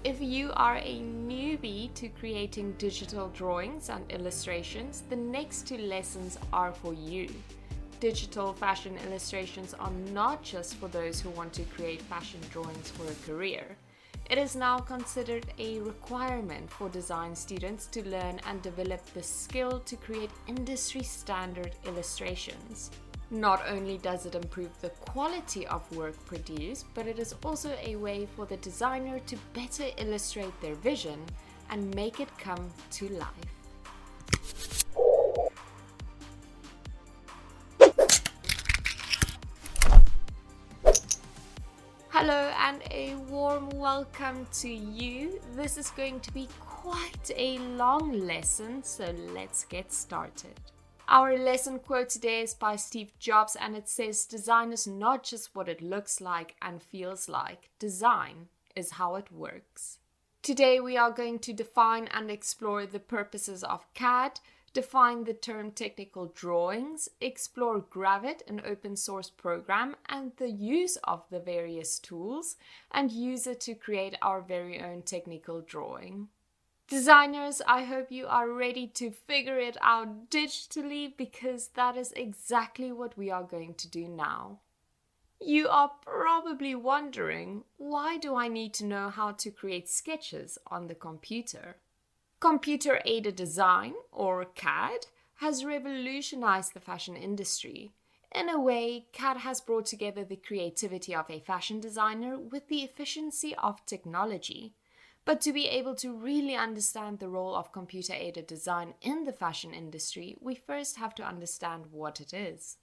If you are a newbie to creating digital drawings and illustrations, the next two lessons are for you. Digital fashion illustrations are not just for those who want to create fashion drawings for a career. It is now considered a requirement for design students to learn and develop the skill to create industry standard illustrations. Not only does it improve the quality of work produced, but it is also a way for the designer to better illustrate their vision and make it come to life. Hello and a warm welcome to you. This is going to be quite a long lesson, so let's get started. Our lesson quote today is by Steve Jobs, and it says, "Design is not just what it looks like and feels like. Design is how it works." Today we are going to define and explore the purposes of CAD, define the term technical drawings, explore Gravit, an open source program, and the use of the various tools, and use it to create our very own technical drawing. Designers, I hope you are ready to figure it out digitally, because that is exactly what we are going to do now. You are probably wondering, why do I need to know how to create sketches on the computer? Computer-aided design, or CAD, has revolutionized the fashion industry. In a way, CAD has brought together the creativity of a fashion designer with the efficiency of technology. But to be able to really understand the role of computer-aided design in the fashion industry, we first have to understand what it is.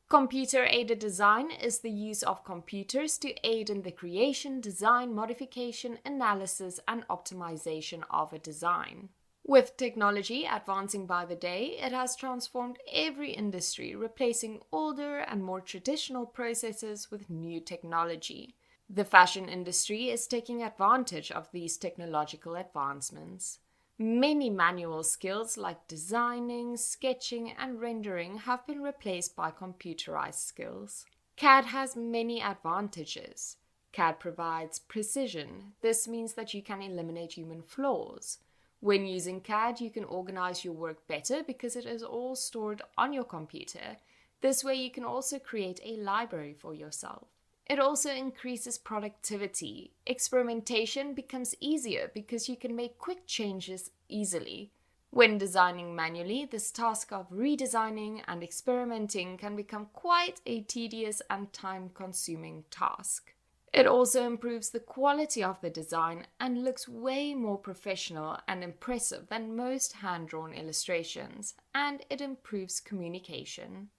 Computer-aided design is the use of computers to aid in the creation, design, modification, analysis, and optimization of a design. With technology advancing by the day, it has transformed every industry, replacing older and more traditional processes with new technology. The fashion industry is taking advantage of these technological advancements. Many manual skills like designing, sketching, and rendering have been replaced by computerized skills. CAD has many advantages. CAD provides precision. This means that you can eliminate human flaws. When using CAD, you can organize your work better because it is all stored on your computer. This way, you can also create a library for yourself. It also increases productivity. Experimentation becomes easier because you can make quick changes easily. When designing manually, this task of redesigning and experimenting can become quite a tedious and time-consuming task. It also improves the quality of the design and looks way more professional and impressive than most hand-drawn illustrations, and it improves communication.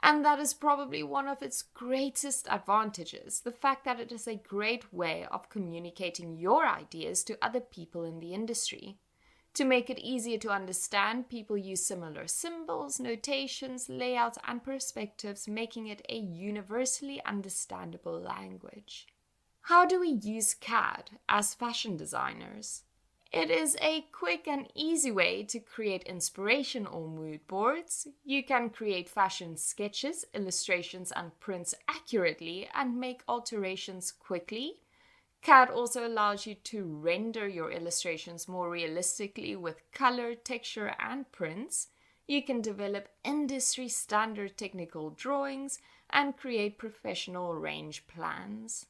And that is probably one of its greatest advantages, the fact that it is a great way of communicating your ideas to other people in the industry. To make it easier to understand, people use similar symbols, notations, layouts, and perspectives, making it a universally understandable language. How do we use CAD as fashion designers? It is a quick and easy way to create inspiration or mood boards. You can create fashion sketches, illustrations, and prints accurately and make alterations quickly. CAD also allows you to render your illustrations more realistically with color, texture, and prints. You can develop industry-standard technical drawings and create professional range plans.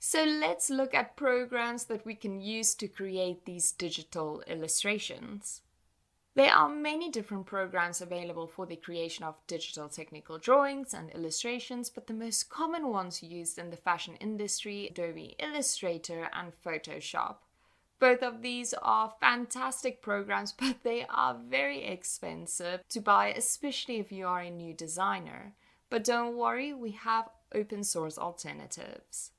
So let's look at programs that we can use to create these digital illustrations. There are many different programs available for the creation of digital technical drawings and illustrations, but the most common ones used in the fashion industry are Adobe Illustrator and Photoshop. Both of these are fantastic programs, but they are very expensive to buy, especially if you are a new designer. But don't worry, we have open source alternatives.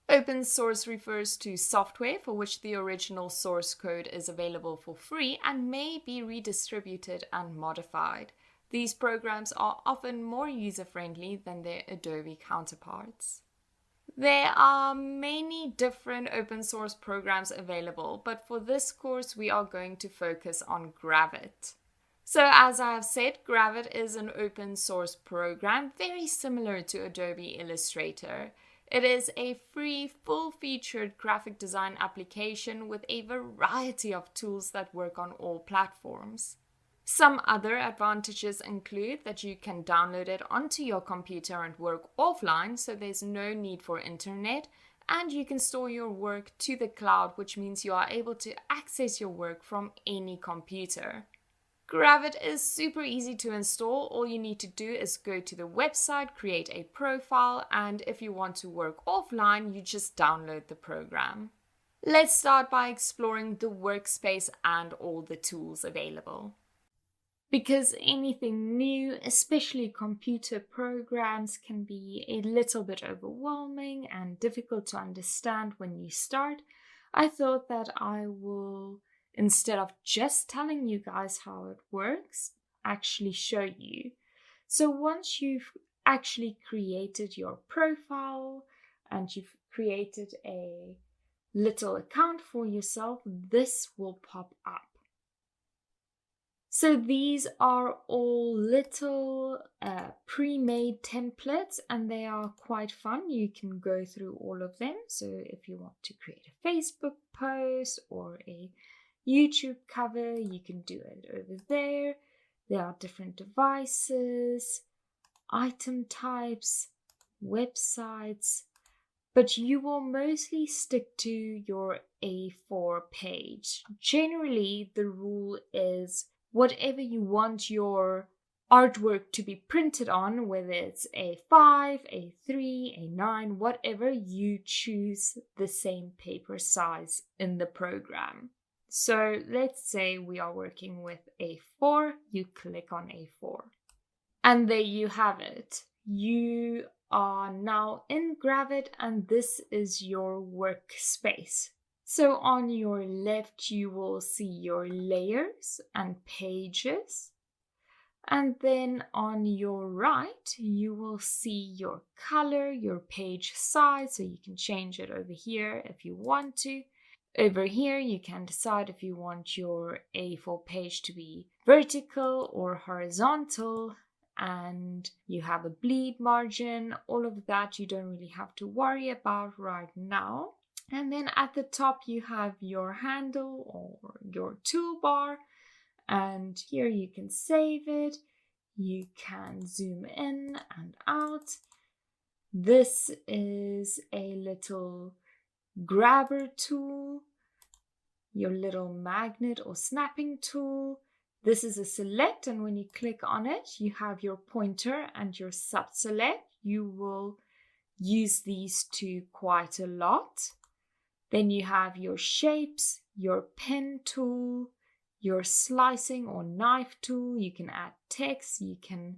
Open source refers to software for which the original source code is available for free and may be redistributed and modified. These programs are often more user-friendly than their Adobe counterparts. There are many different open source programs available, but for this course we are going to focus on Gravit. So as I have said, Gravit is an open source program very similar to Adobe Illustrator. It is a free, full-featured graphic design application with a variety of tools that work on all platforms. Some other advantages include that you can download it onto your computer and work offline, so there's no need for internet, and you can store your work to the cloud, which means you are able to access your work from any computer. Gravit is super easy to install. All you need to do is go to the website, create a profile, and if you want to work offline, you just download the program. Let's start by exploring the workspace and all the tools available. Because anything new, especially computer programs, can be a little bit overwhelming and difficult to understand when you start, I thought that I will, instead of just telling you guys how it works, actually show you. So once you've actually created your profile and you've created a little account for yourself, this will pop up. So these are all little pre-made templates and they are quite fun. You can go through all of them. So if you want to create a Facebook post or a YouTube cover, you can do it over there. There are different devices, item types, websites, but you will mostly stick to your A4 page. Generally, the rule is whatever you want your artwork to be printed on, whether it's A5, A3, A9, whatever, you choose the same paper size in the program. So let's say we are working with A4, you click on A4. And there you have it. You are now in Gravit and this is your workspace. So on your left, you will see your layers and pages. And then on your right, you will see your color, your page size. So you can change it over here if you want to. Over here, you can decide if you want your A4 page to be vertical or horizontal. And you have a bleed margin. All of that you don't really have to worry about right now. And then at the top you have your handle or your toolbar, and here you can save it. You can zoom in and out. This is a little grabber tool, your little magnet or snapping tool. This is a select, and when you click on it, you have your pointer and your sub-select. You will use these two quite a lot. Then you have your shapes, your pen tool, your slicing or knife tool. You can add text, you can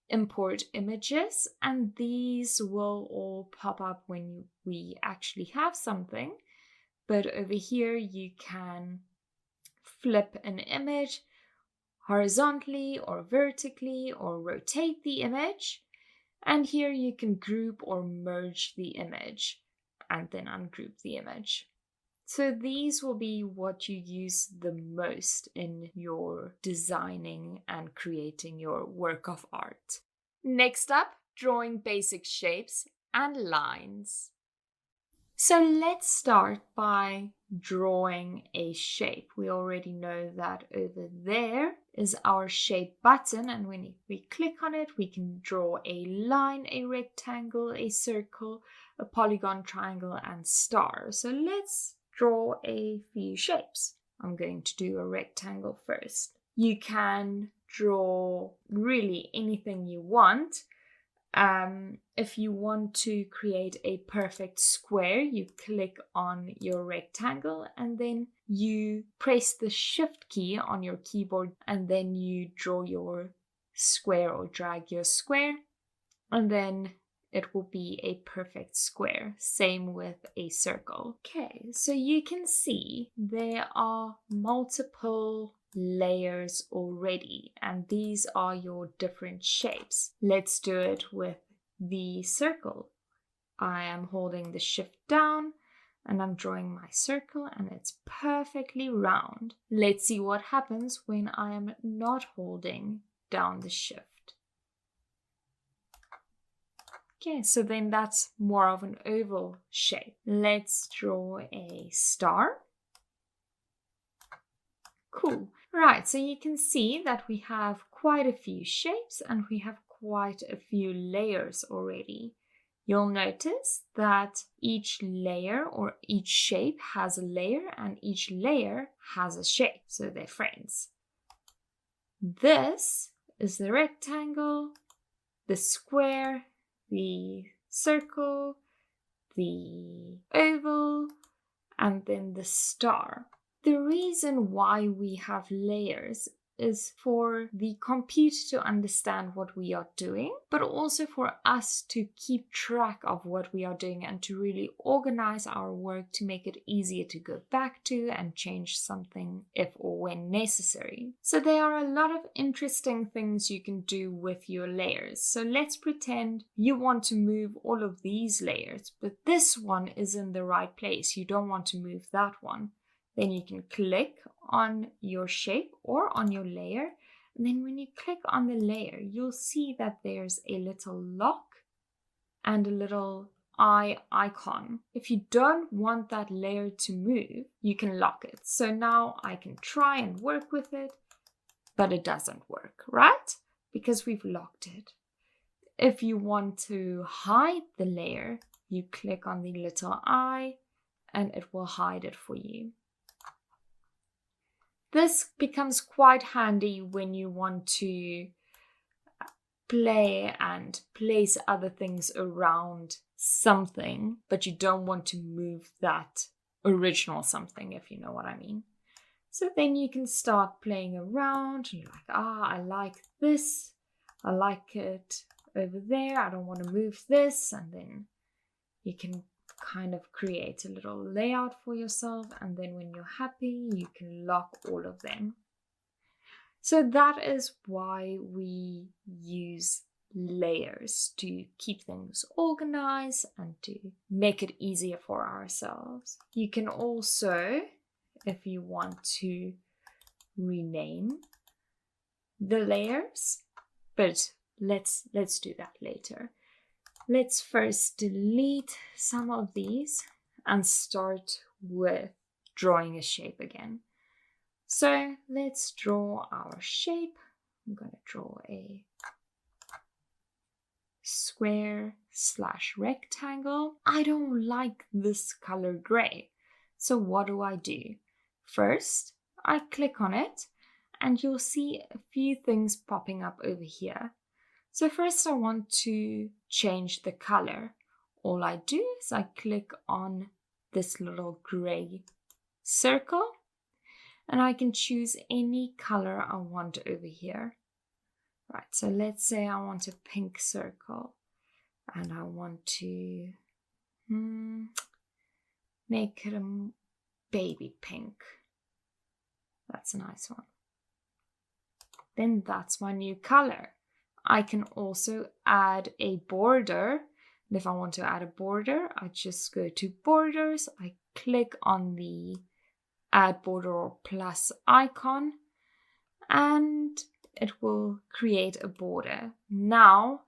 import images, and these will all pop up when we actually have something. But over here you can flip an image horizontally or vertically or rotate the image. And here you can group or merge the image and then ungroup the image. So these will be what you use the most in your designing and creating your work of art. Next up, drawing basic shapes and lines. So let's start by drawing a shape. We already know that over there is our shape button, and when we click on it, we can draw a line, a rectangle, a circle, a polygon, triangle, and star. So let's draw a few shapes. I'm going to do a rectangle first. You can draw really anything you want. If you want to create a perfect square, you click on your rectangle and then you press the Shift key on your keyboard and then you draw your square or drag your square, and then it will be a perfect square. Same with a circle. Okay, so you can see there are multiple layers already, and these are your different shapes. Let's do it with the circle. I am holding the Shift down and I'm drawing my circle, and it's perfectly round. Let's see what happens when I am not holding down the Shift. Okay, so then that's more of an oval shape. Let's draw a star. Cool. Right, so you can see that we have quite a few shapes and we have quite a few layers already. You'll notice that each layer or each shape has a layer and each layer has a shape, so they're friends. This is the rectangle, the square, the circle, the oval, and then the star. The reason why we have layers is for the computer to understand what we are doing, but also for us to keep track of what we are doing and to really organize our work to make it easier to go back to and change something if or when necessary. So there are a lot of interesting things you can do with your layers. So let's pretend you want to move all of these layers, but this one is in the right place. You don't want to move that one. Then you can click on your shape or on your layer. And then when you click on the layer, you'll see that there's a little lock and a little eye icon. If you don't want that layer to move, you can lock it. So now I can try and work with it, but it doesn't work, right? Because we've locked it. If you want to hide the layer, you click on the little eye and it will hide it for you. This becomes quite handy when you want to play and place other things around something, but you don't want to move that original something, if you know what I mean. So then you can start playing around and you're like, I like this. I like it over there. I don't want to move this. And then you can kind of create a little layout for yourself, and then when you're happy you can lock all of them. So that is why we use layers, to keep things organized and to make it easier for ourselves. You can also, if you want to, rename the layers, but let's do that later. Let's first delete some of these and start with drawing a shape again. So let's draw our shape. I'm going to draw a square / rectangle. I don't like this color gray. So what do? First, I click on it and you'll see a few things popping up over here. So first I want to change the color. All I do is I click on this little gray circle and I can choose any color I want over here. Right, so let's say I want a pink circle and I want to make it a baby pink. That's a nice one. Then that's my new color. I can also add a border. And if I want to add a border, I just go to borders. I click on the add border or plus icon and it will create a border. Now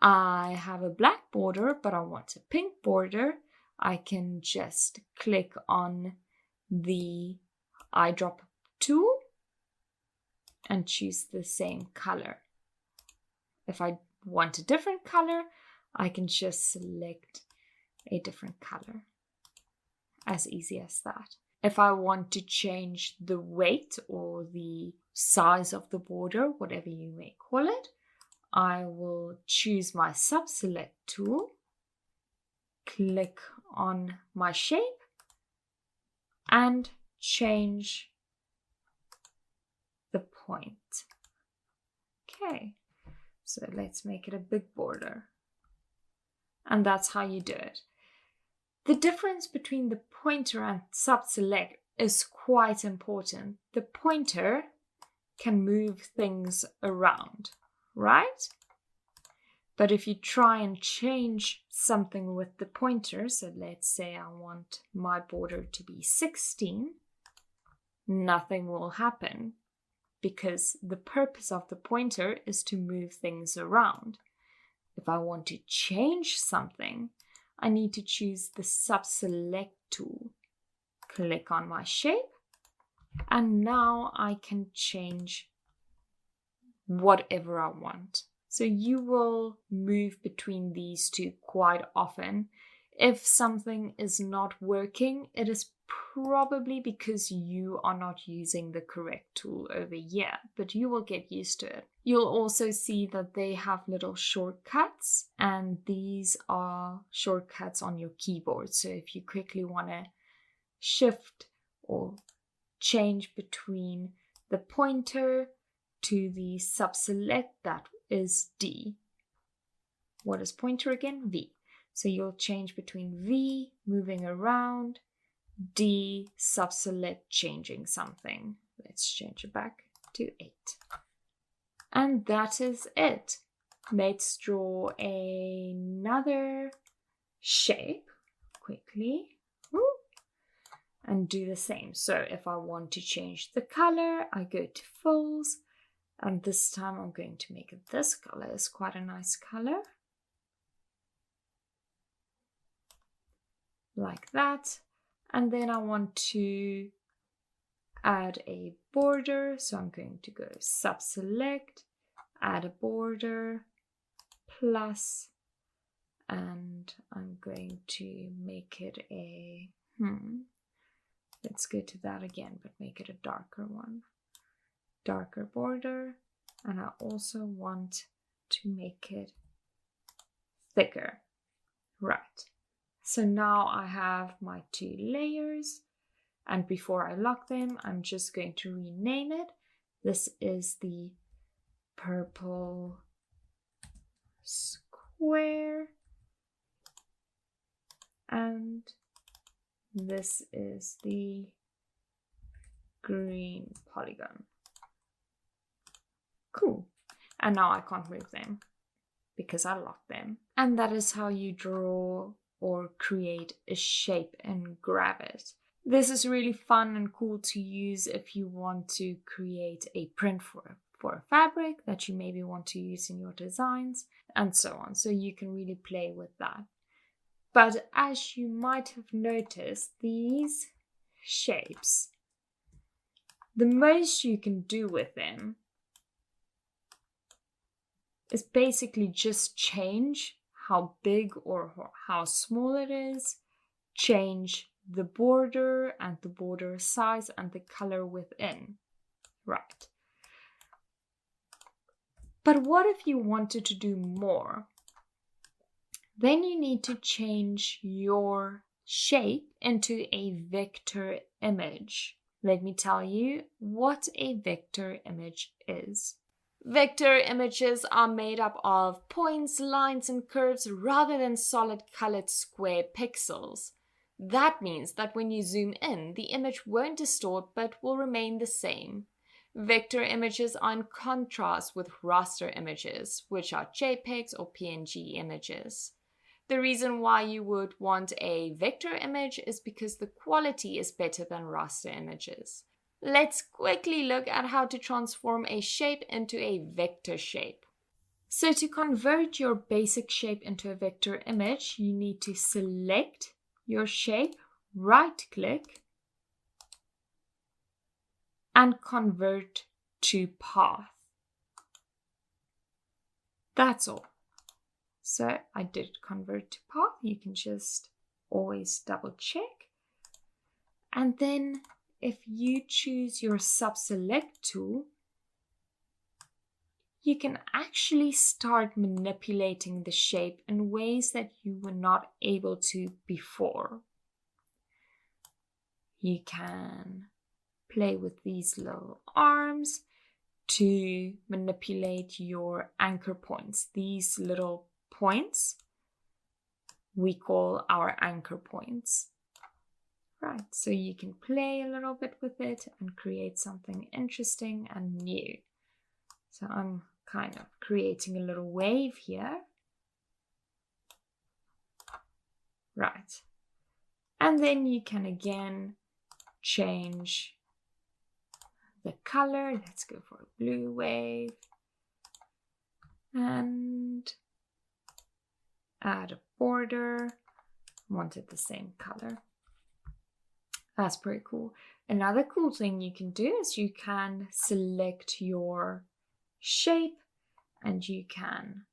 I have a black border, but I want a pink border. I can just click on the eyedropper tool and choose the same color. If I want a different color, I can just select a different color. As easy as that. If I want to change the weight or the size of the border, whatever you may call it, I will choose my subselect tool, click on my shape, and change the point. Okay. So let's make it a big border. And that's how you do it. The difference between the pointer and subselect is quite important. The pointer can move things around, right? But if you try and change something with the pointer, so let's say I want my border to be 16, nothing will happen. Because the purpose of the pointer is to move things around. if I want to change something, I need to choose the subselect tool. Click on my shape, and now I can change whatever I want. So you will move between these two quite often. If something is not working, it is probably because you are not using the correct tool over here, but you will get used to it. You'll also see that they have little shortcuts, and these are shortcuts on your keyboard. So if you quickly want to shift or change between the pointer to the subselect, that is D. What is pointer again? V. So you'll change between V, moving around, D, subselect, changing something. Let's change it back to 8. And that is it. Let's draw another shape quickly. And do the same. So if I want to change the color, I go to fills, and this time I'm going to make it this color. It's quite a nice color. Like that. And then I want to add a border. So I'm going to go subselect, add a border, plus, and I'm going to make it a, let's go to that again, but make it a darker one. Darker border. And I also want to make it thicker. Right. So now I have my 2 layers. And before I lock them, I'm just going to rename it. This is the purple square. And this is the green polygon. Cool. And now I can't move them because I locked them. And that is how you draw or create a shape and grab it. This is really fun and cool to use if you want to create a print for a fabric that you maybe want to use in your designs and so on. So you can really play with that. But as you might have noticed, these shapes, the most you can do with them is basically just change how big or how small it is, change the border and the border size and the color within. Right. But what if you wanted to do more? Then you need to change your shape into a vector image. Let me tell you what a vector image is. Vector images are made up of points, lines, and curves rather than solid colored square pixels. That means that when you zoom in, the image won't distort but will remain the same. Vector images are in contrast with raster images, which are JPEGs or PNG images. The reason why you would want a vector image is because the quality is better than raster images. Let's quickly look at how to transform a shape into a vector shape. So to convert your basic shape into a vector image, you need to select your shape, right-click, and convert to path. That's all. So I did convert to path. You can just always double check. And then if you choose your subselect tool, you can actually start manipulating the shape in ways that you were not able to before. You can play with these little arms to manipulate your anchor points. These little points we call our anchor points. Right, so you can play a little bit with it and create something interesting and new. So I'm kind of creating a little wave here. Right. And then you can again change the color. Let's go for a blue wave. And add a border. Want it the same color. That's pretty cool. Another cool thing you can do is you can select your shape and you can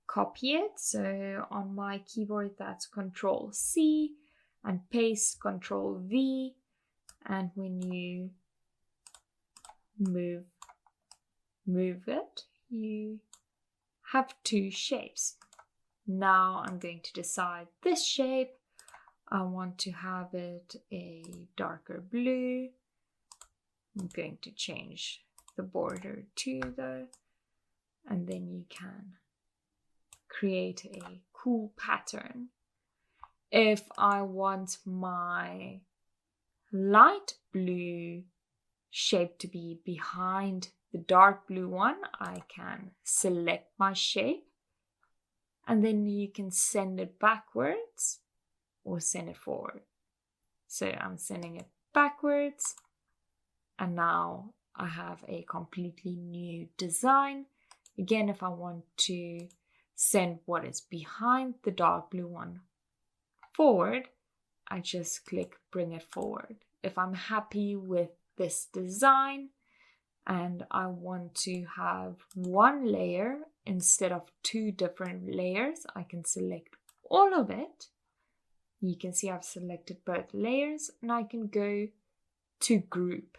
copy it. So on my keyboard, that's Control C, and paste, Control V. And when you move it, you have two shapes. Now I'm going to decide this shape. I want to have it a darker blue. I'm going to change the border to and then you can create a cool pattern. If I want my light blue shape to be behind the dark blue one, I can select my shape and then you can send it backwards or send it forward. So I'm sending it backwards and now I have a completely new design. Again, if I want to send what is behind the dark blue one forward, I just click bring it forward. If I'm happy with this design and I want to have one layer instead of two different layers, I can select all of it. You can see I've selected both layers and I can go to group.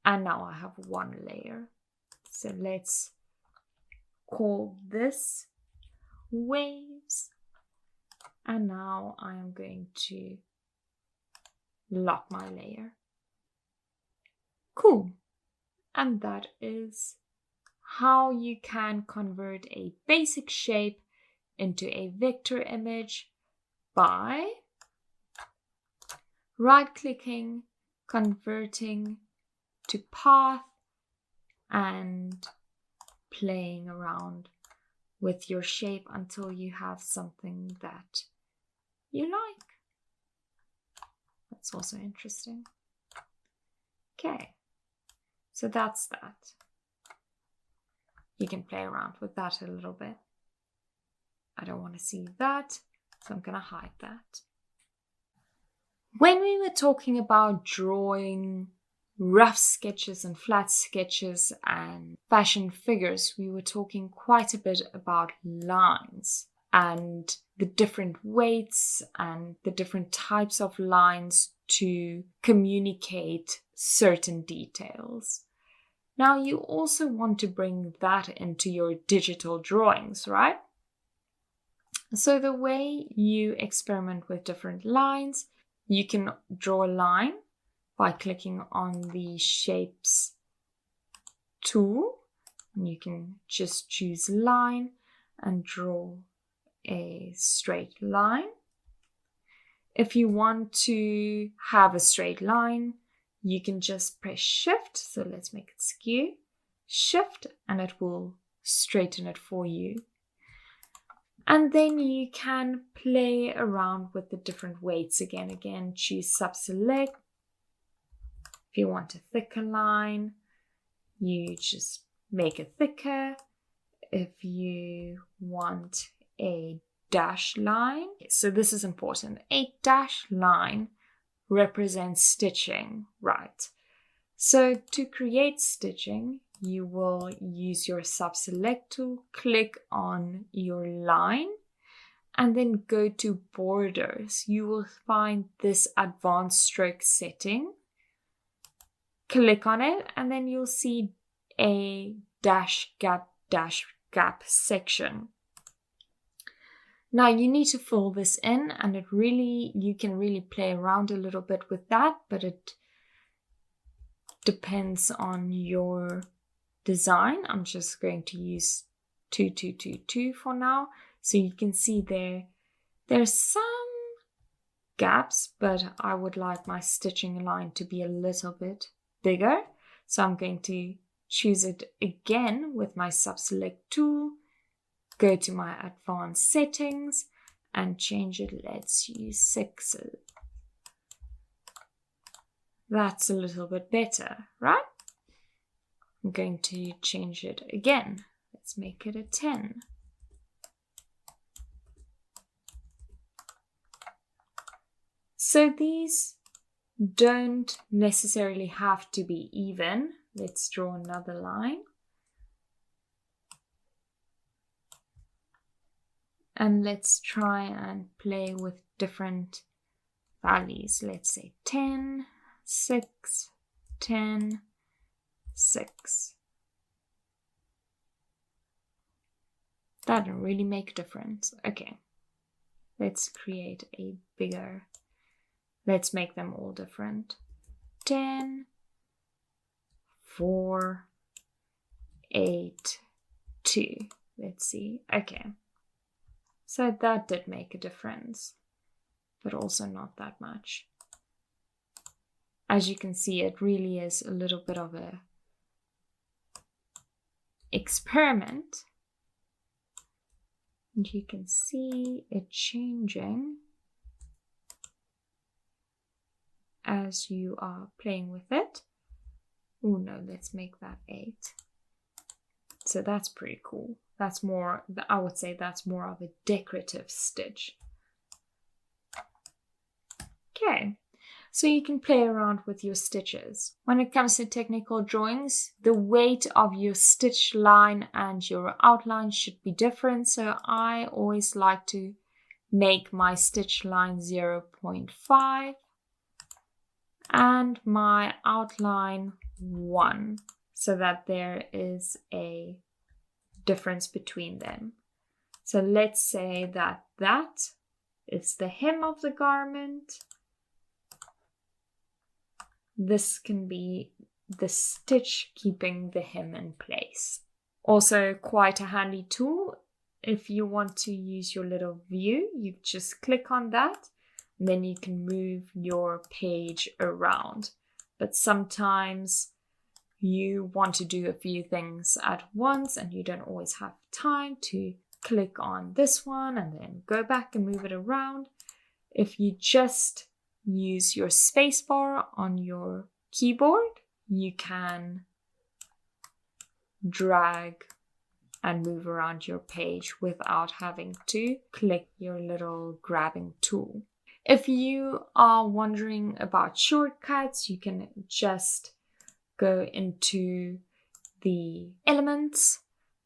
And now I have one layer. So let's call this waves. And now I am going to lock my layer. Cool. And that is how you can convert a basic shape into a vector image by right-clicking, converting to path, and playing around with your shape until you have something that you like. That's also interesting. Okay, so that's that. You can play around with that a little bit. I don't want to see that, so I'm going to hide that. When we were talking about drawing rough sketches and flat sketches and fashion figures, we were talking quite a bit about lines and the different weights and the different types of lines to communicate certain details. Now you also want to bring that into your digital drawings, right? So the way you experiment with different lines, you can draw a line by clicking on the shapes tool. And you can just choose line and draw a straight line. If you want to have a straight line, you can just press shift. So let's make it skew. Shift and it will straighten it for you. And then you can play around with the different weights again. Again, choose sub-select. If you want a thicker line, you just make it thicker. If you want a dash line, so this is important. A dash line represents stitching, right? So to create stitching, you will use your sub-select tool, click on your line, and then go to borders. You will find this advanced stroke setting. Click on it, and then you'll see a dash gap section. Now you need to fill this in, and you can really play around a little bit with that, but it depends on your design. I'm just going to use 2222 for now. So you can see there's some gaps, but I would like my stitching line to be a little bit bigger. So I'm going to choose it again with my sub-select tool, go to my advanced settings and change it. Let's use 6. That's a little bit better, right? I'm going to change it again. Let's make it a 10. So these don't necessarily have to be even. Let's draw another line. And let's try and play with different values. Let's say 10, 6, 10, 6. That didn't really make a difference. Okay, let's create a bigger, let's make them all different. 10, 4, 8, 2. Let's see. Okay, so that did make a difference, but also not that much. As you can see, it really is a little bit of a experiment. And you can see it changing as you are playing with it. Oh no, let's make that 8. So that's pretty cool. That's more, I would say that's more of a decorative stitch. Okay, so you can play around with your stitches. When it comes to technical drawings, the weight of your stitch line and your outline should be different. So I always like to make my stitch line 0.5 and my outline 1, so that there is a difference between them. So let's say that that is the hem of the garment. This can be the stitch keeping the hem in place. Also quite a handy tool. If you want to use your little view, you just click on that and then you can move your page around. But sometimes you want to do a few things at once and you don't always have time to click on this one and then go back and move it around. If you just use your spacebar on your keyboard, you can drag and move around your page without having to click your little grabbing tool. If you are wondering about shortcuts, you can just go into the elements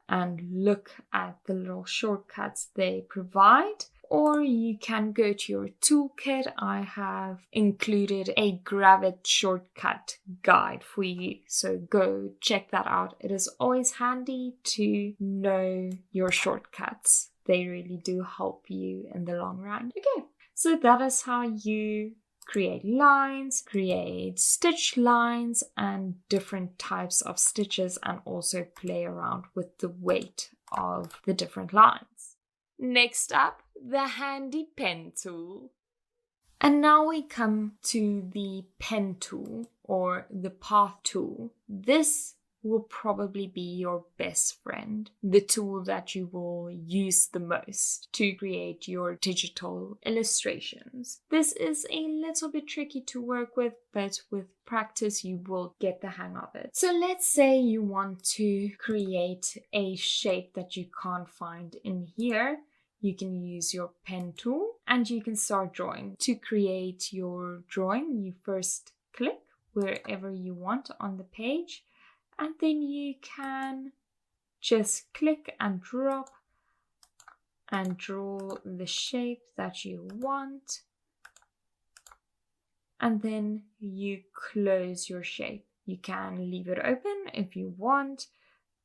and look at the little shortcuts they provide. Or you can go to your toolkit. I have included a Gravit shortcut guide for you. So go check that out. It is always handy to know your shortcuts. They really do help you in the long run. Okay, so that is how you create lines, create stitch lines and different types of stitches, and also play around with the weight of the different lines. Next up, the handy pen tool. And now we come to the pen tool or the path tool. This will probably be your best friend, the tool that you will use the most to create your digital illustrations. This is a little bit tricky to work with, but with practice you will get the hang of it. So let's say you want to create a shape that you can't find in here. You can use your pen tool and you can start drawing. To create your drawing, you first click wherever you want on the page, and then you can just click and drop and draw the shape that you want. And then you close your shape. You can leave it open if you want,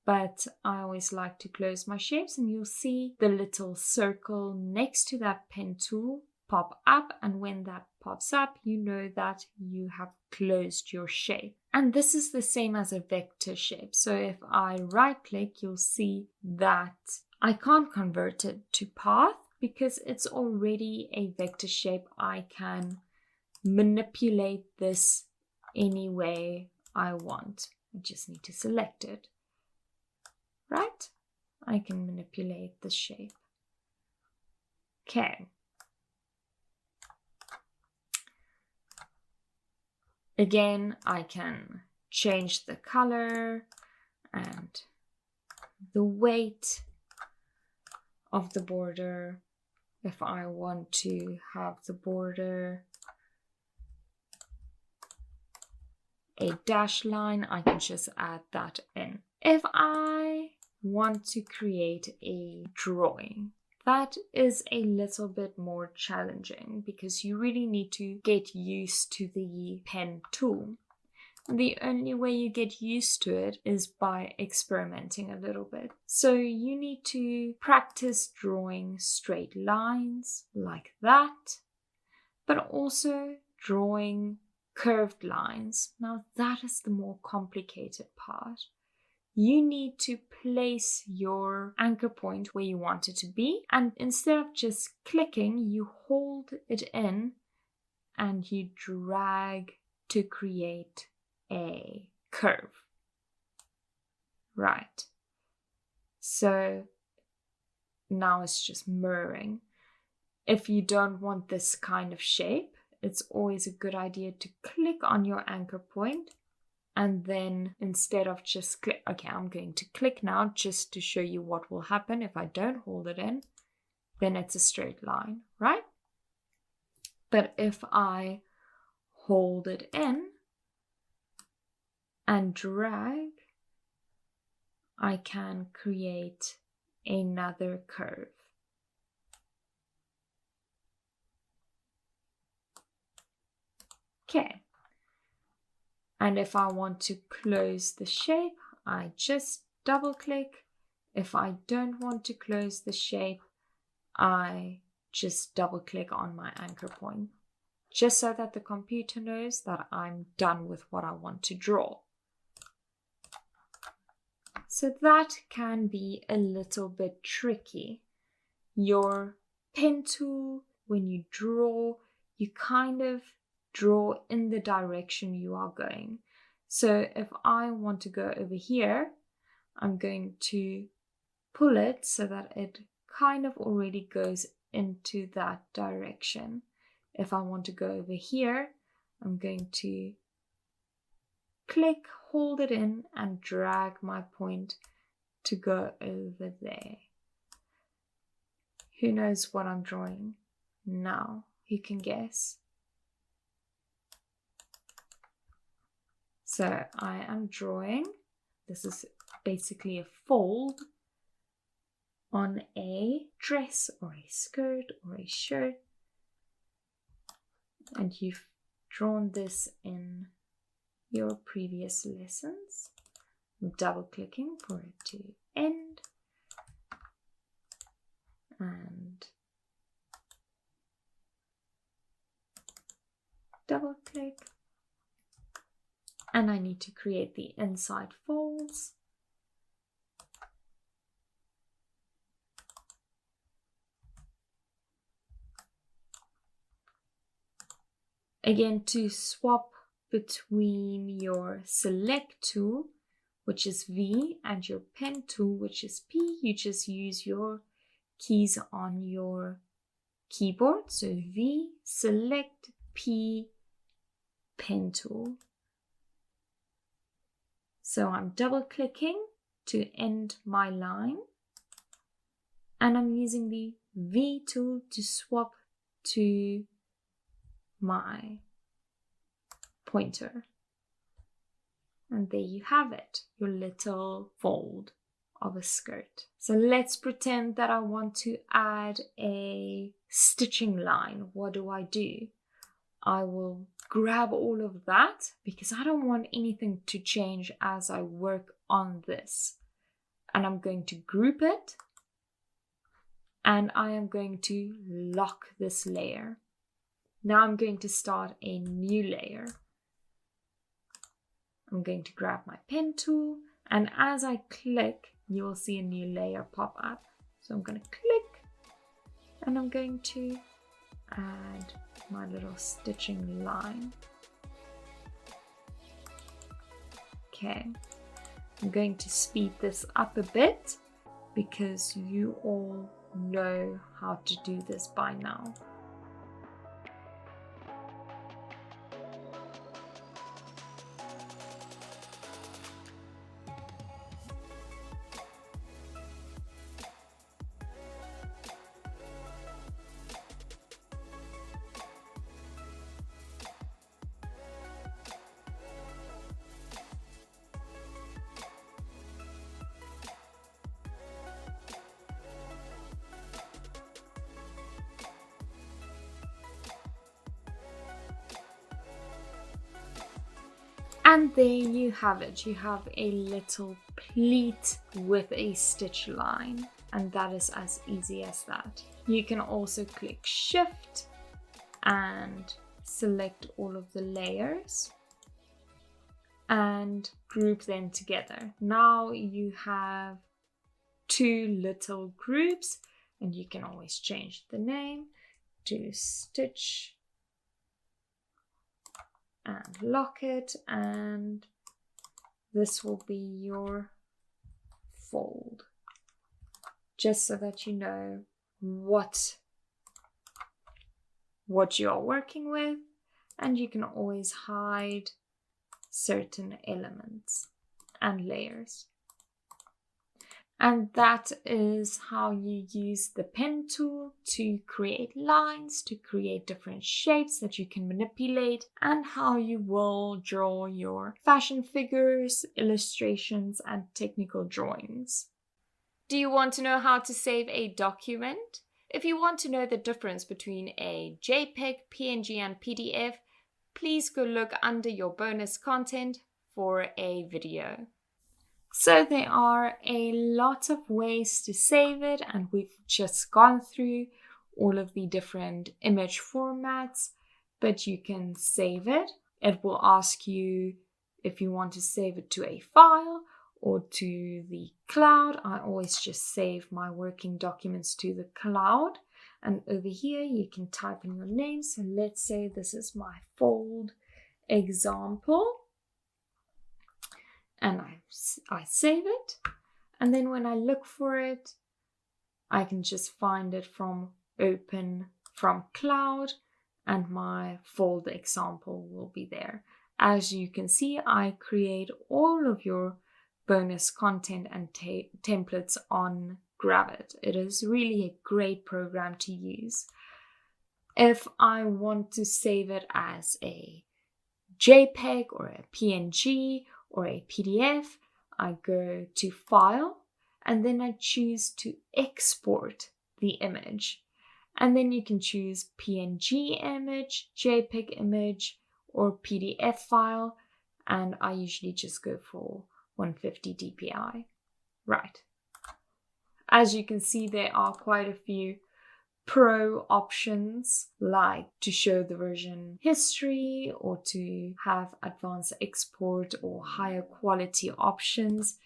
but I always like to close my shapes, and you'll see the little circle next to that pen tool pop up, and when that pops up, you know that you have closed your shape. And this is the same as a vector shape. So if I right click, you'll see that I can't convert it to path because it's already a vector shape. I can manipulate this any way I want. I just need to select it. Right? I can manipulate the shape. Okay. Again, I can change the color and the weight of the border. If I want to have the border a dash line, I can just add that in. If I want to create a drawing, that is a little bit more challenging because you really need to get used to the pen tool. The only way you get used to it is by experimenting a little bit. So you need to practice drawing straight lines like that, but also drawing curved lines. Now that is the more complicated part. You need to place your anchor point where you want it to be, and instead of just clicking, you hold it in and you drag to create a curve. Right. So now it's just mirroring. If you don't want this kind of shape, it's always a good idea to click on your anchor point, and then instead of just click, okay, I'm going to click now just to show you what will happen if I don't hold it in, then it's a straight line, right? But if I hold it in and drag, I can create another curve. Okay. And if I want to close the shape, I just double click. If I don't want to close the shape, I just double click on my anchor point, just so that the computer knows that I'm done with what I want to draw. So that can be a little bit tricky. Your pen tool, when you draw, you kind of draw in the direction you are going. So if I want to go over here, I'm going to pull it so that it kind of already goes into that direction. If I want to go over here, I'm going to click, hold it in, and drag my point to go over there. Who knows what I'm drawing now? You can guess. So I am drawing, this is basically a fold on a dress or a skirt or a shirt. And you've drawn this in your previous lessons. I'm double clicking for it to end. And double click. And I need to create the inside folds. Again, to swap between your select tool, which is V, and your pen tool, which is P, you just use your keys on your keyboard. So V, select, P, pen tool. So I'm double clicking to end my line, and I'm using the V tool to swap to my pointer. And there you have it, your little fold of a skirt. So let's pretend that I want to add a stitching line. What do? I will grab all of that because I don't want anything to change as I work on this. And I'm going to group it, and I am going to lock this layer. Now I'm going to start a new layer. I'm going to grab my pen tool, and as I click, you will see a new layer pop up. So I'm going to click, and I'm going to add my little stitching line. Okay, I'm going to speed this up a bit because you all know how to do this by now. And there you have it. You have a little pleat with a stitch line, and that is as easy as that. You can also click Shift and select all of the layers and group them together. Now you have two little groups, and you can always change the name to Stitch and lock it, and this will be your fold, just so that you know what you are working with, and you can always hide certain elements and layers. And that is how you use the pen tool to create lines, to create different shapes that you can manipulate, and how you will draw your fashion figures, illustrations, and technical drawings. Do you want to know how to save a document? If you want to know the difference between a JPEG, PNG, and PDF, please go look under your bonus content for a video. So there are a lot of ways to save it, and we've just gone through all of the different image formats, but you can save it. It will ask you if you want to save it to a file or to the cloud. I always just save my working documents to the cloud. And over here you can type in your name. So let's say this is my fold example. And I save it, and then when I look for it, I can just find it from Open from Cloud, and my fold example will be there. As you can see, I create all of your bonus content and templates on Gravit. It is really a great program to use. If I want to save it as a JPEG or a PNG or a PDF, I go to File, and then I choose to export the image. And then you can choose PNG image, JPEG image, or PDF file, and I usually just go for 150 dpi. Right. As you can see, there are quite a few pro options, like to show the version history or to have advanced export or higher quality options.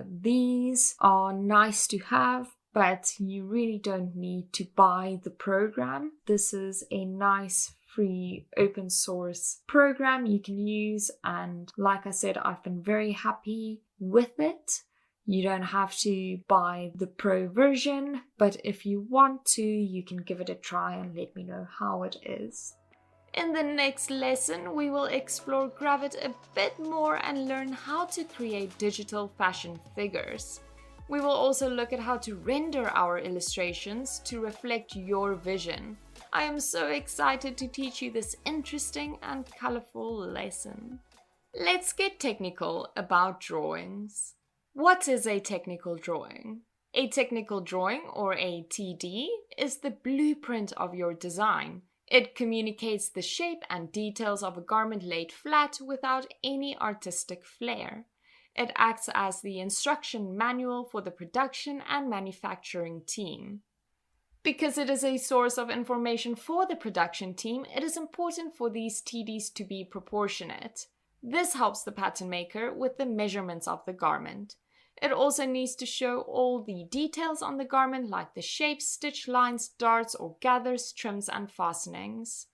These are nice to have, but you really don't need to buy the program. This is a nice free open source program you can use, and like I said, I've been very happy with it. You don't have to buy the pro version, but if you want to, you can give it a try and let me know how it is. In the next lesson, we will explore Gravit a bit more and learn how to create digital fashion figures. We will also look at how to render our illustrations to reflect your vision. I am so excited to teach you this interesting and colorful lesson. Let's get technical about drawings. What is a technical drawing? A technical drawing, or a TD, is the blueprint of your design. It communicates the shape and details of a garment laid flat without any artistic flair. It acts as the instruction manual for the production and manufacturing team. Because it is a source of information for the production team, it is important for these TDs to be proportionate. This helps the pattern maker with the measurements of the garment. It also needs to show all the details on the garment, like the shapes, stitch lines, darts or gathers, trims and fastenings.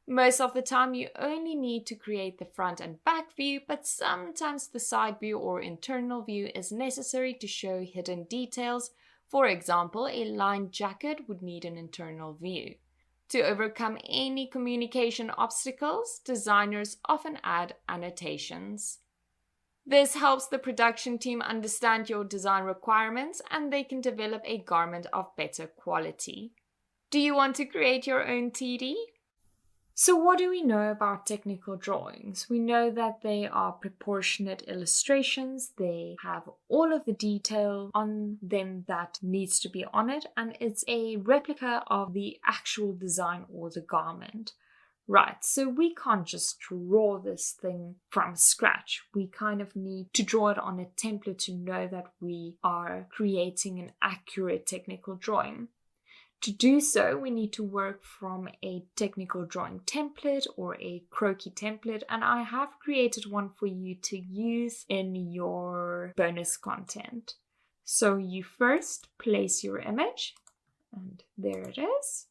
Most of the time you only need to create the front and back view, but sometimes the side view or internal view is necessary to show hidden details. For example, a lined jacket would need an internal view. To overcome any communication obstacles, designers often add annotations. This helps the production team understand your design requirements, and they can develop a garment of better quality. Do you want to create your own TD? So what do we know about technical drawings? We know that they are proportionate illustrations. They have all of the detail on them that needs to be on it, and it's a replica of the actual design or the garment. Right, so we can't just draw this thing from scratch. We kind of need to draw it on a template to know that we are creating an accurate technical drawing. To do so, we need to work from a technical drawing template or a croquis template, and I have created one for you to use in your bonus content. So you first place your image, and there it is.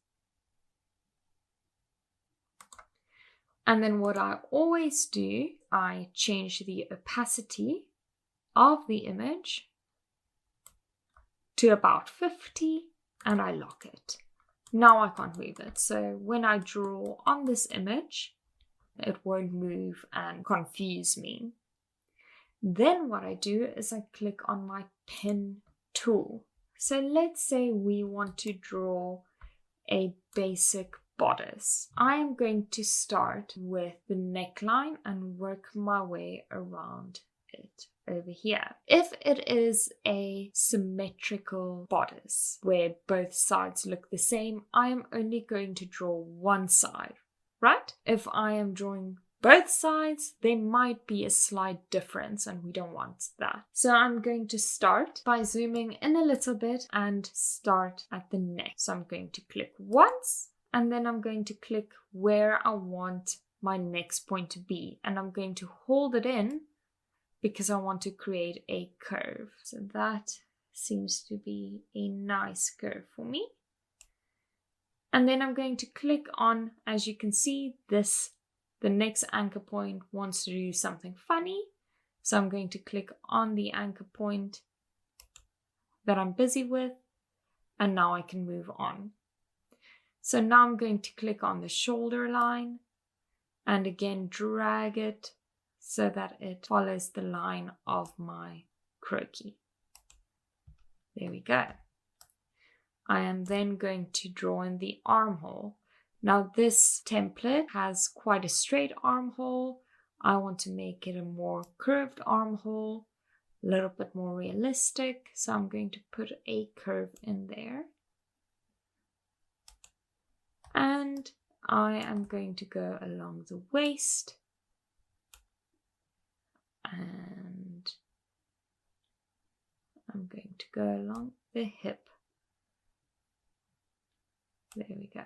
And then what I always do, I change the opacity of the image to about 50 and I lock it. Now I can't move it. So when I draw on this image, it won't move and confuse me. Then what I do is I click on my pen tool. So let's say we want to draw a basic bodice. I am going to start with the neckline and work my way around it over here. If it is a symmetrical bodice where both sides look the same, I am only going to draw one side, right? If I am drawing both sides, there might be a slight difference and we don't want that. So I'm going to start by zooming in a little bit and start at the neck. So I'm going to click once and then I'm going to click where I want my next point to be. And I'm going to hold it in because I want to create a curve. So that seems to be a nice curve for me. And then I'm going to click on, as you can see, the next anchor point wants to do something funny. So I'm going to click on the anchor point that I'm busy with, and now I can move on. So now I'm going to click on the shoulder line and again drag it so that it follows the line of my croquis. There we go. I am then going to draw in the armhole. Now this template has quite a straight armhole. I want to make it a more curved armhole, a little bit more realistic. So I'm going to put a curve in there. And I am going to go along the waist. And I'm going to go along the hip. There we go.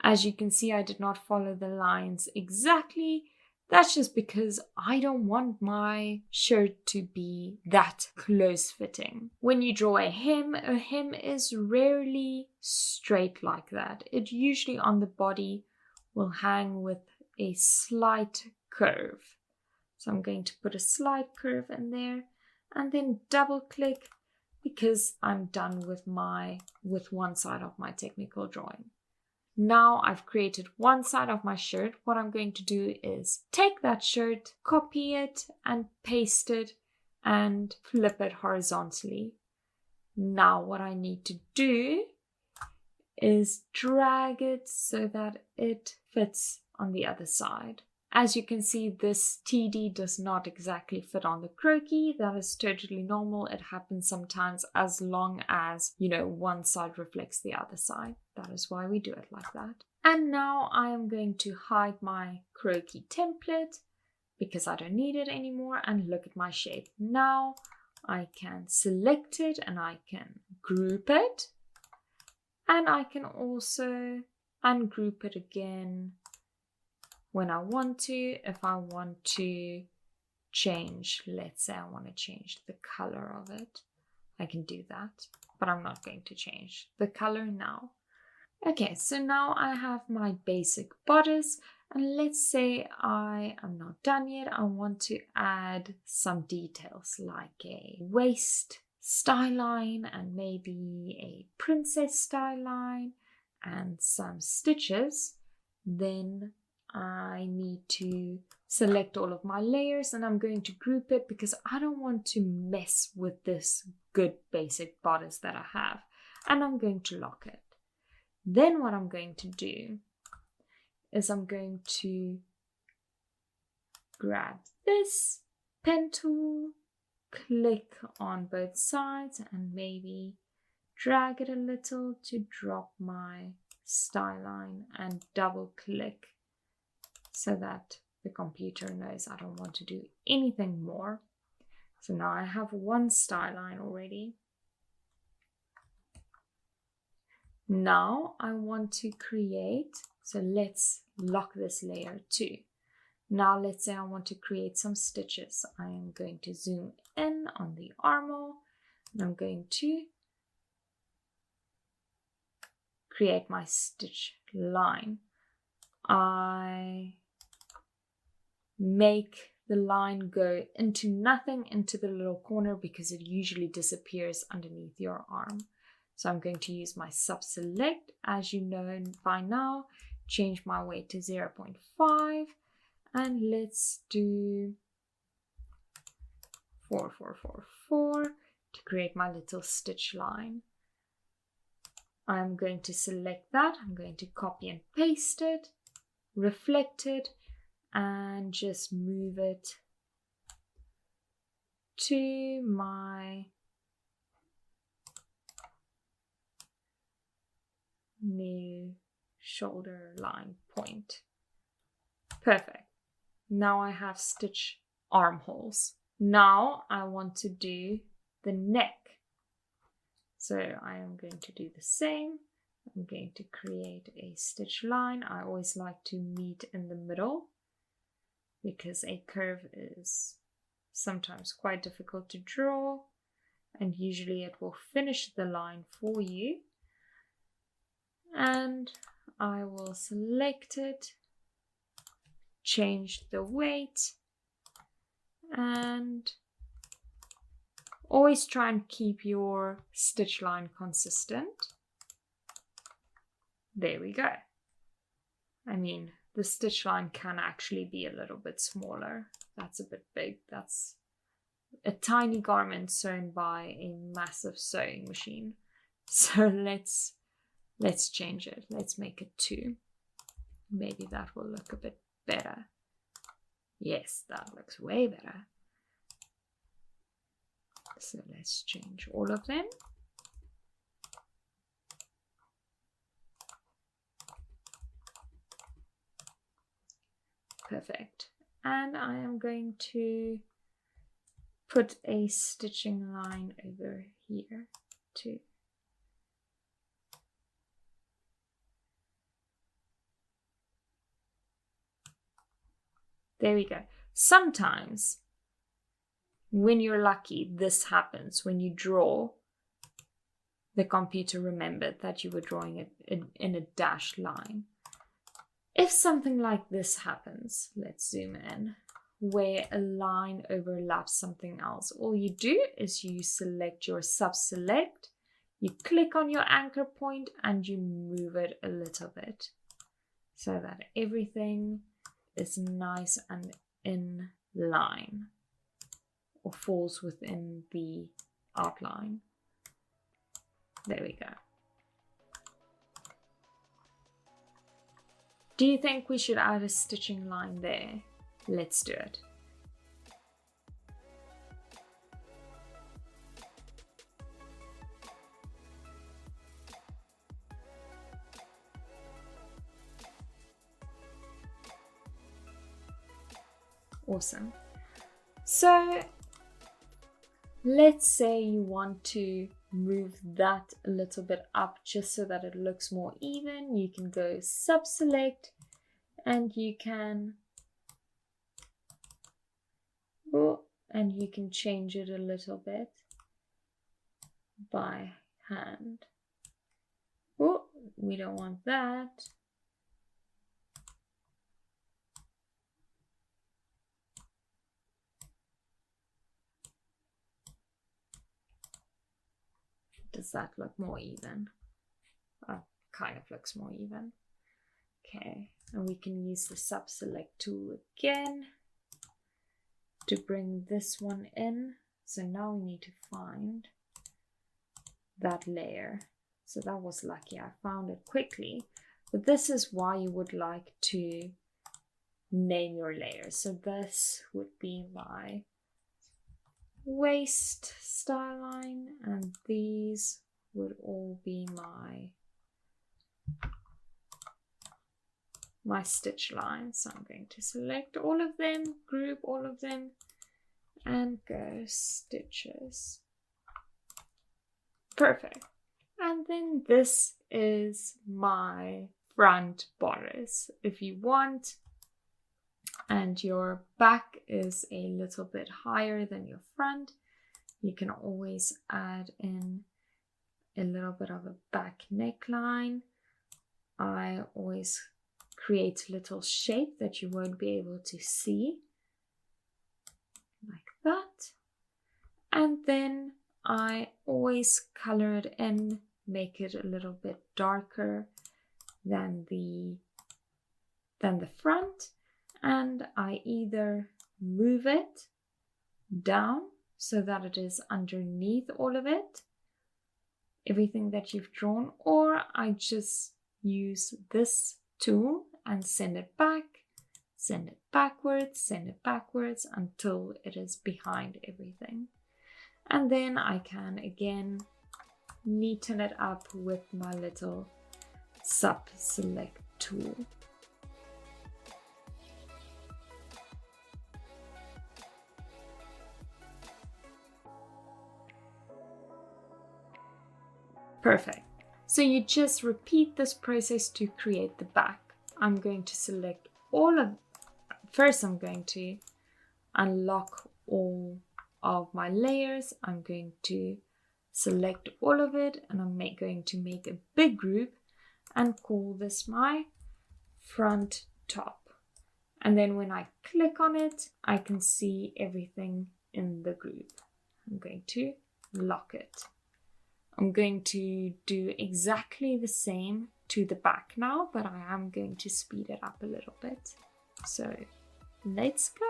As you can see, I did not follow the lines exactly. That's just because I don't want my shirt to be that close fitting. When you draw a hem is rarely straight like that. It usually on the body will hang with a slight curve. So I'm going to put a slight curve in there and then double click because I'm done with one side of my technical drawing. Now I've created one side of my shirt. What I'm going to do is take that shirt, copy it and paste it and flip it horizontally. Now what I need to do is drag it so that it fits on the other side. As you can see, this TD does not exactly fit on the croquis. That is totally normal. It happens sometimes as long as, one side reflects the other side. That is why we do it like that. And now I am going to hide my croquis template because I don't need it anymore and look at my shape. Now I can select it and I can group it. And I can also ungroup it again when I want to. If I want to change, let's say I want to change the color of it, I can do that, but I'm not going to change the color now. Okay, so now I have my basic bodice, and let's say I am not done yet. I want to add some details like a waist style line and maybe a princess style line and some stitches. Then I need to select all of my layers and I'm going to group it because I don't want to mess with this good basic bodice that I have, and I'm going to lock it. Then what I'm going to do is I'm going to grab this pen tool, click on both sides and maybe drag it a little to drop my style line and double click so that the computer knows I don't want to do anything more. So now I have one style line already. Now I want to create, so let's lock this layer too. Now let's say I want to create some stitches. I am going to zoom in on the armhole and I'm going to create my stitch line. I make the line go into nothing, into the little corner, because it usually disappears underneath your arm. So I'm going to use my sub-select, as you know by now, change my weight to 0.5, and let's do 4, 4, 4, 4 to create my little stitch line. I'm going to select that, I'm going to copy and paste it, reflect it, and just move it to my new shoulder line point. Perfect. Now I have stitch armholes. Now I want to do the neck. So I am going to do the same. I'm going to create a stitch line. I always like to meet in the middle because a curve is sometimes quite difficult to draw, and usually it will finish the line for you. And I will select it, change the weight, and always try and keep your stitch line consistent. There we go. I mean, the stitch line can actually be a little bit smaller. That's a bit big. That's a tiny garment sewn by a massive sewing machine. So let's change it. Let's make it 2. Maybe that will look a bit better. Yes, that looks way better. So let's change all of them. Perfect. And I am going to put a stitching line over here too. There we go. Sometimes, when you're lucky, this happens. When you draw, the computer remembered that you were drawing it in a dashed line. If something like this happens, let's zoom in, where a line overlaps something else, all you do is you select your sub-select, you click on your anchor point, and you move it a little bit so that everything is nice and in line, or falls within the outline. There we go. Do you think we should add a stitching line there? Let's do it. Awesome. So let's say you want to move that a little bit up just so that it looks more even. You can go sub-select and you can change it a little bit by hand. Oh, we don't want that. Does that look more even? Oh, kind of looks more even. Okay, and we can use the sub-select tool again to bring this one in. So now we need to find that layer. So that was lucky, I found it quickly. But this is why you would like to name your layers. So this would be my waist style line, and these would all be my my stitch lines. So I'm going to select all of them, group all of them, and go stitches. Perfect. And then this is my front bodice. If you want, and your back is a little bit higher than your front, you can always add in a little bit of a back neckline. I always create a little shape that you won't be able to see, like that. And then I always color it in, make it a little bit darker than the front, and I either move it down so that it is underneath all of it, everything that you've drawn, or I just use this tool and send it back, send it backwards until it is behind everything. And then I can again neaten it up with my little sub select tool. Perfect. So you just repeat this process to create the back. I'm going to select first I'm going to unlock all of my layers. I'm going to select all of it, and I'm going to make a big group and call this my front top. And then when I click on it, I can see everything in the group. I'm going to lock it. I'm going to do exactly the same to the back now, but I am going to speed it up a little bit. So let's go.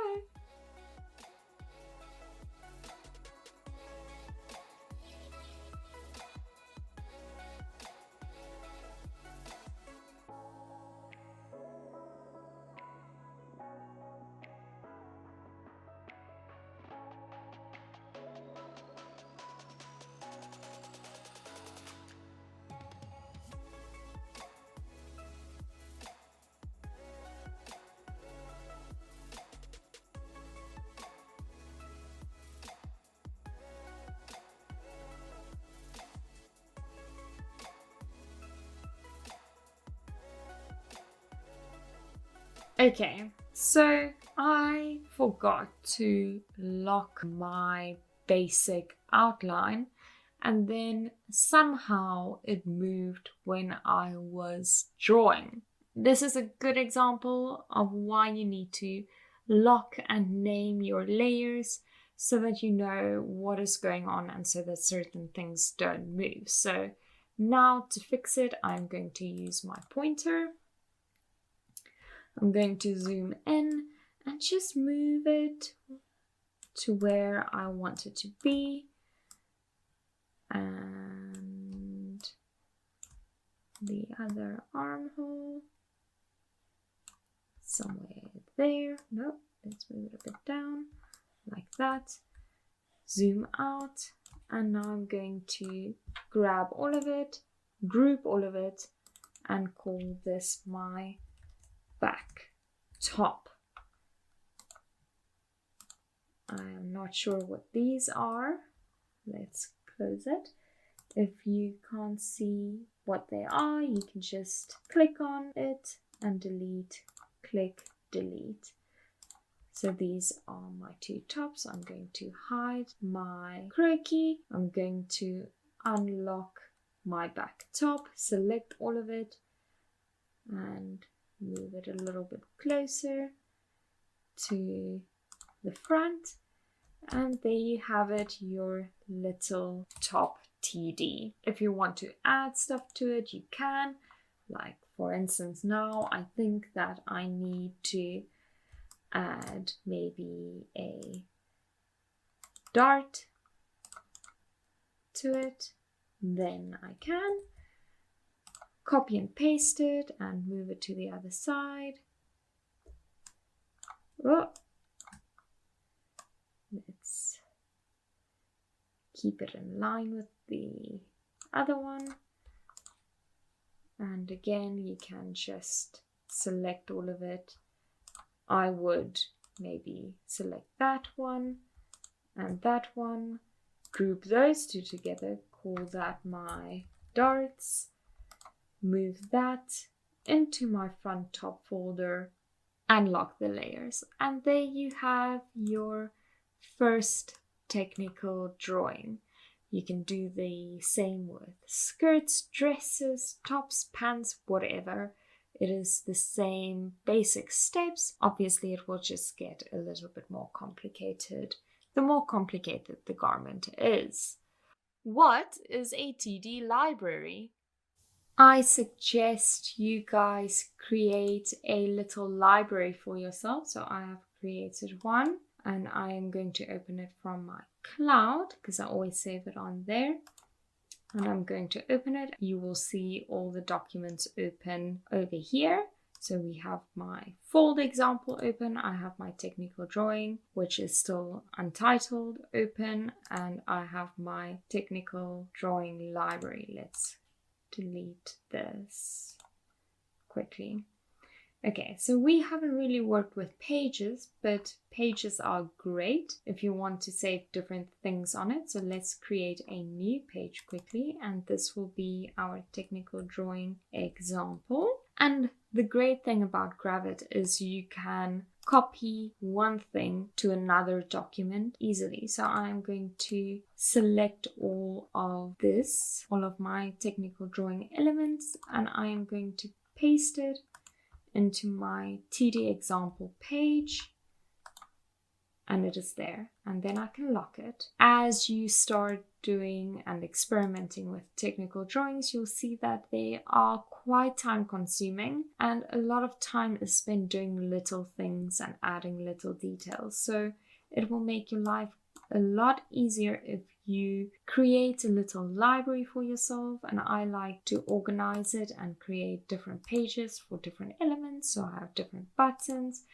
Okay, so I forgot to lock my basic outline, and then somehow it moved when I was drawing. This is a good example of why you need to lock and name your layers so that you know what is going on and so that certain things don't move. So now to fix it, I'm going to use my pointer. I'm going to zoom in and just move it to where I want it to be. And the other armhole somewhere there. Nope, let's move it a bit down like that. Zoom out, and now I'm going to grab all of it, group all of it, and call this my back top. I am not sure what these are. Let's close it. If you can't see what they are, you can just click on it and delete, click, delete. So these are my two tops. I'm going to hide my croquis. I'm going to unlock my back top, select all of it, and move it a little bit closer to the front, and there you have it, your little top TD. If you want to add stuff to it, you can. Like for instance, now I think that I need to add maybe a dart to it, then I can copy and paste it and move it to the other side. Oh. Let's keep it in line with the other one. And again, you can just select all of it, I would maybe select that one and that one, group those two together, call that my darts, move that into my front top folder, and lock the layers. And there you have your first technical drawing. You can do the same with skirts, dresses, tops, pants, whatever. It is the same basic steps. Obviously, it will just get a little bit more complicated the more complicated the garment is. What is a TD library? I suggest you guys create a little library for yourself. So I have created one and I am going to open it from my cloud because I always save it on there. And I'm going to open it. You will see all the documents open over here. So we have my fold example open. I have my technical drawing, which is still untitled, open. And I have my technical drawing library. Let's delete this quickly. Okay, so we haven't really worked with pages, but pages are great if you want to save different things on it. So let's create a new page quickly, and this will be our technical drawing example. And the great thing about Gravit is you can copy one thing to another document easily. So I'm going to select all of this, all of my technical drawing elements, and I am going to paste it into my TD example page, and it is there. And then I can lock it. As you start doing and experimenting with technical drawings, you'll see that they are quite time consuming and a lot of time is spent doing little things and adding little details. So it will make your life a lot easier if you create a little library for yourself. And I like to organize it and create different pages for different elements. So I have different buttons,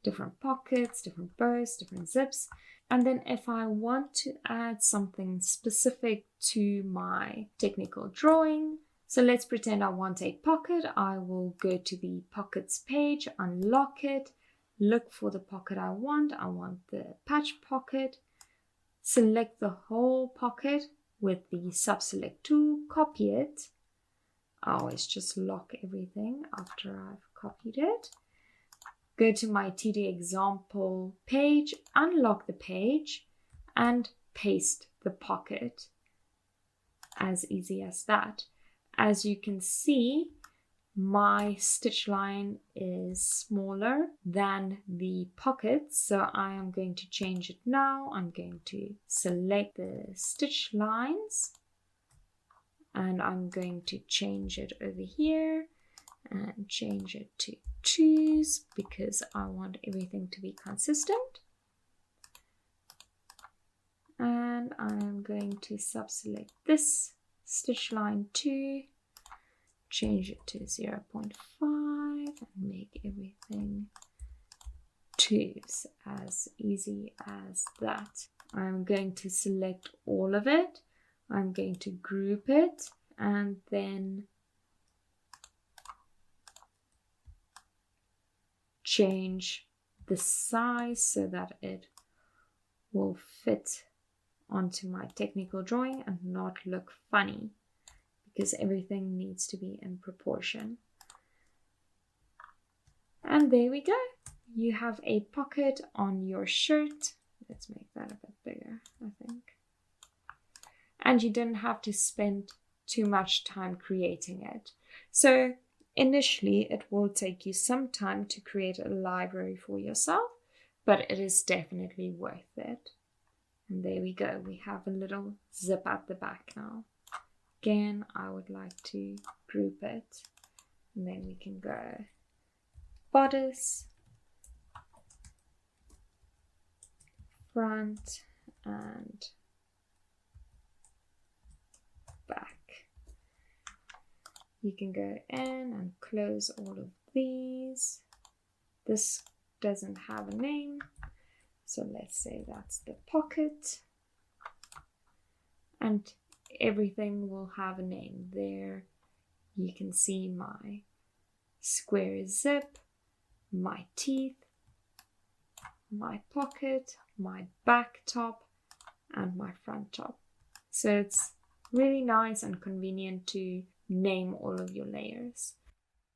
different pockets, different bows, different zips. And then if I want to add something specific to my technical drawing, so let's pretend I want a pocket. I will go to the pockets page, unlock it, look for the pocket I want. I want the patch pocket. Select the whole pocket with the sub-select tool, copy it. I always just lock everything after I've copied it. Go to my TD example page, unlock the page, and paste the pocket. As easy as that. As you can see, my stitch line is smaller than the pocket, so I am going to change it now. I'm going to select the stitch lines and I'm going to change it over here and change it to 2s because I want everything to be consistent. And I'm going to select this stitch line 2, change it to 0.5 and make everything 2s, as easy as that. I'm going to select all of it. I'm going to group it and then change the size so that it will fit onto my technical drawing and not look funny, because everything needs to be in proportion. And there we go. You have a pocket on your shirt. Let's make that a bit bigger, I think. And you don't have to spend too much time creating it. So initially, it will take you some time to create a library for yourself, but it is definitely worth it. And there we go. We have a little zip at the back now. Again, I would like to group it. And then we can go bodice, front, and back. You can go in and close all of these. This doesn't have a name, so let's say that's the pocket. And everything will have a name. There you can see my square zip, my teeth, my pocket, my back top, and my front top. So it's really nice and convenient to name all of your layers.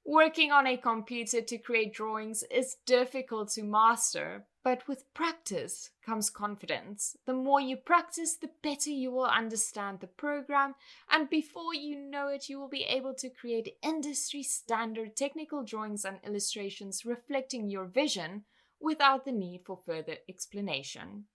Working on a computer to create drawings is difficult to master, but with practice comes confidence. The more you practice, the better you will understand the program, and before you know it, you will be able to create industry standard technical drawings and illustrations reflecting your vision without the need for further explanation.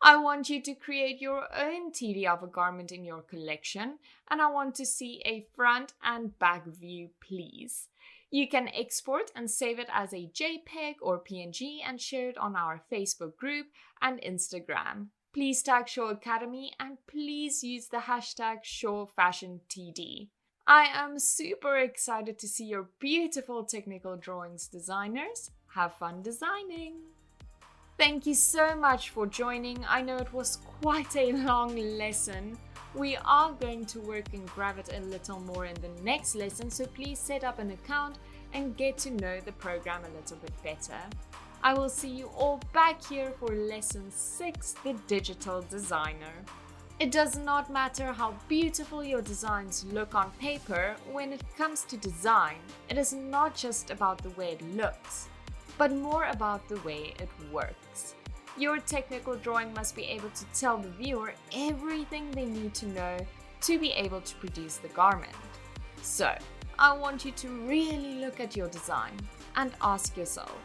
I want you to create your own TD of a garment in your collection, and I want to see a front and back view, please. You can export and save it as a JPEG or PNG and share it on our Facebook group and Instagram. Please tag Shaw Academy and please use the hashtag ShawFashionTD. I am super excited to see your beautiful technical drawings, designers. Have fun designing! Thank you so much for joining. I know it was quite a long lesson. We are going to work and grab it a little more in the next lesson, so please set up an account and get to know the program a little bit better. I will see you all back here for lesson 6, the digital designer. It does not matter how beautiful your designs look on paper. When it comes to design, it is not just about the way it looks, but more about the way it works. Your technical drawing must be able to tell the viewer everything they need to know to be able to produce the garment. So, I want you to really look at your design and ask yourself,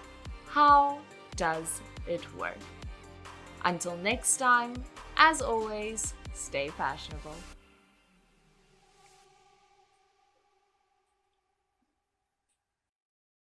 how does it work? Until next time, as always, stay fashionable.